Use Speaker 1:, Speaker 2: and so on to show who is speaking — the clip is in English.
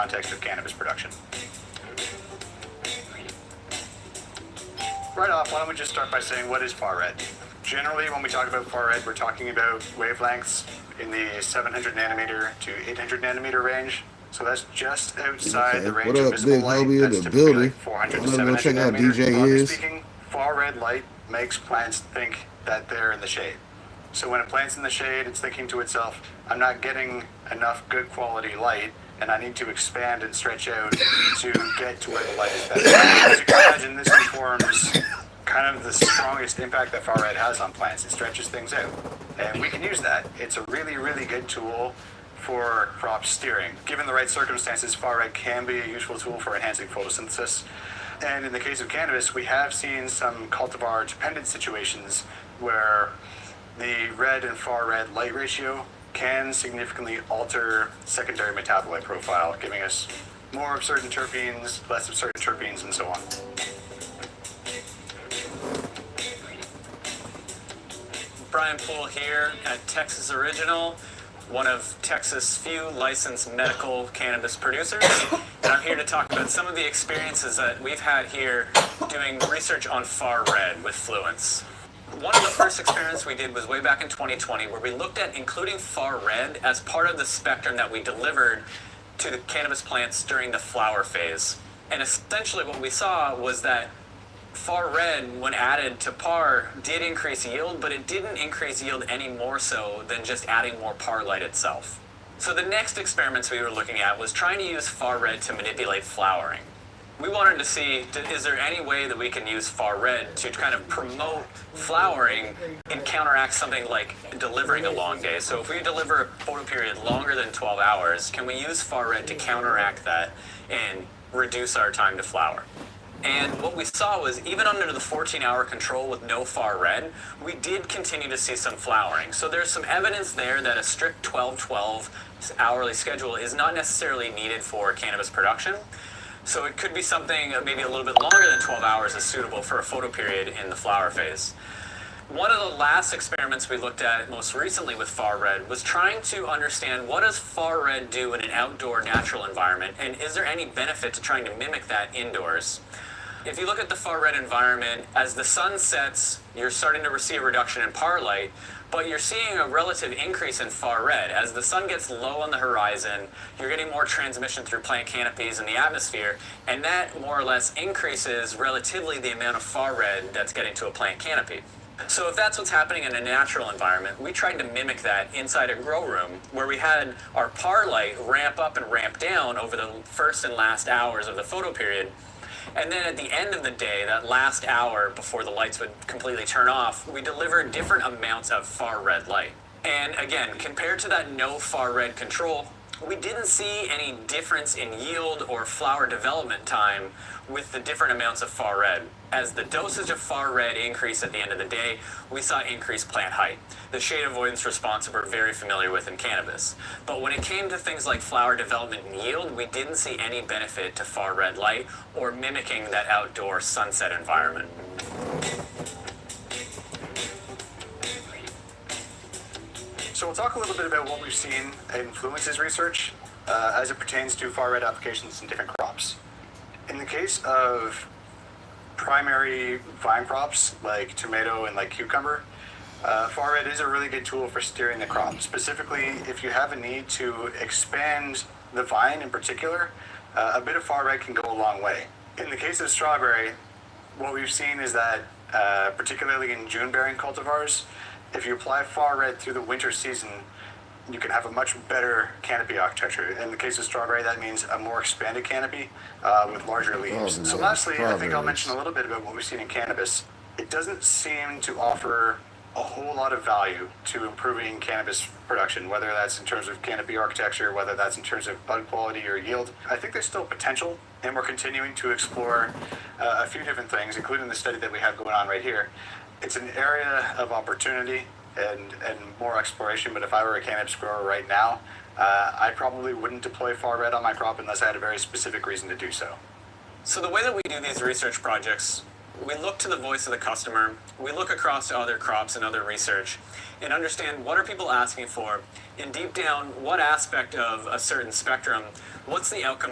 Speaker 1: context of cannabis production. Right off, why don't we just start by saying what is far red? Generally, when we talk about far red, we're talking about wavelengths in the 700 nanometer to 800 nanometer range. So that's just outside the range of visible light. That's typically like 400 to 700 nanometers. Broadly speaking, far red light makes plants think that they're in the shade. So when a plant's in the shade, it's thinking to itself, I'm not getting enough good quality light, and I need to expand and stretch out to get to where the light is better. As you can imagine, this informs kind of the strongest impact that far red has on plants. It stretches things out. And we can use that. It's a really, really good tool for crop steering. Given the right circumstances, far red can be a useful tool for enhancing photosynthesis. And in the case of cannabis, we have seen some cultivar-dependent situations where the red and far red light ratio can significantly alter secondary metabolite profile, giving us more of certain terpenes, less of certain terpenes, and so on.
Speaker 2: Brian Poole here at Texas Original, one of Texas' few licensed medical cannabis producers. And I'm here to talk about some of the experiences that we've had here doing research on far red with Fluence. One of the first experiments we did was way back in 2020, where we looked at including far red as part of the spectrum that we delivered to the cannabis plants during the flower phase. And essentially what we saw was that far red, when added to par, did increase yield, but it didn't increase yield any more so than just adding more par light itself. So the next experiments we were looking at was trying to use far red to manipulate flowering. We wanted to see, is there any way that we can use far red to kind of promote flowering and counteract something like delivering a long day? So if we deliver a photo period longer than 12 hours, can we use far red to counteract that and reduce our time to flower? And what we saw was, even under the 14-hour control with no far red, we did continue to see some flowering. So there's some evidence there that a strict 12-12 hourly schedule is not necessarily needed for cannabis production. So it could be something maybe a little bit longer than 12 hours is suitable for a photo period in the flower phase. One of the last experiments we looked at most recently with far red was trying to understand, what does far red do in an outdoor natural environment, and is there any benefit to trying to mimic that indoors? If you look at the far red environment, as the sun sets, you're starting to see a reduction in par light, but you're seeing a relative increase in far red. As the sun gets low on the horizon, you're getting more transmission through plant canopies in the atmosphere, and that more or less increases relatively the amount of far red that's getting to a plant canopy. So if that's what's happening in a natural environment, we tried to mimic that inside a grow room, where we had our par light ramp up and ramp down over the first and last hours of the photo period. And then at the end of the day, that last hour before the lights would completely turn off, we delivered different amounts of far red light. And again, compared to that no far red control, we didn't see any difference in yield or flower development time with the different amounts of far red. As the dosage of far red increased at the end of the day, we saw increased plant height. The shade avoidance response we're very familiar with in cannabis. But when it came to things like flower development and yield, we didn't see any benefit to far red light or mimicking that outdoor sunset environment.
Speaker 1: So we'll talk a little bit about what we've seen in Fluence's research as it pertains to far red applications in different crops. In the case of primary vine crops like tomato and like cucumber, far red is a really good tool for steering the crop. Specifically, if you have a need to expand the vine in particular, a bit of far red can go a long way. In the case of strawberry, what we've seen is that particularly in June-bearing cultivars, if you apply far red through the winter season, you can have a much better canopy architecture. In the case of strawberry, that means a more expanded canopy with larger leaves. So lastly, I think I'll mention a little bit about what we've seen in cannabis. It doesn't seem to offer a whole lot of value to improving cannabis production, whether that's in terms of canopy architecture, whether that's in terms of bud quality or yield. I think there's still potential, and we're continuing to explore a few different things, including the study that we have going on right here. It's an area of opportunity and more exploration, but if I were a cannabis grower right now, I probably wouldn't deploy far red on my crop unless I had a very specific reason to do so.
Speaker 2: So the way that we do these research projects, we look to the voice of the customer, we look across to other crops and other research, and understand what are people asking for, and deep down, what aspect of a certain spectrum, what's the outcome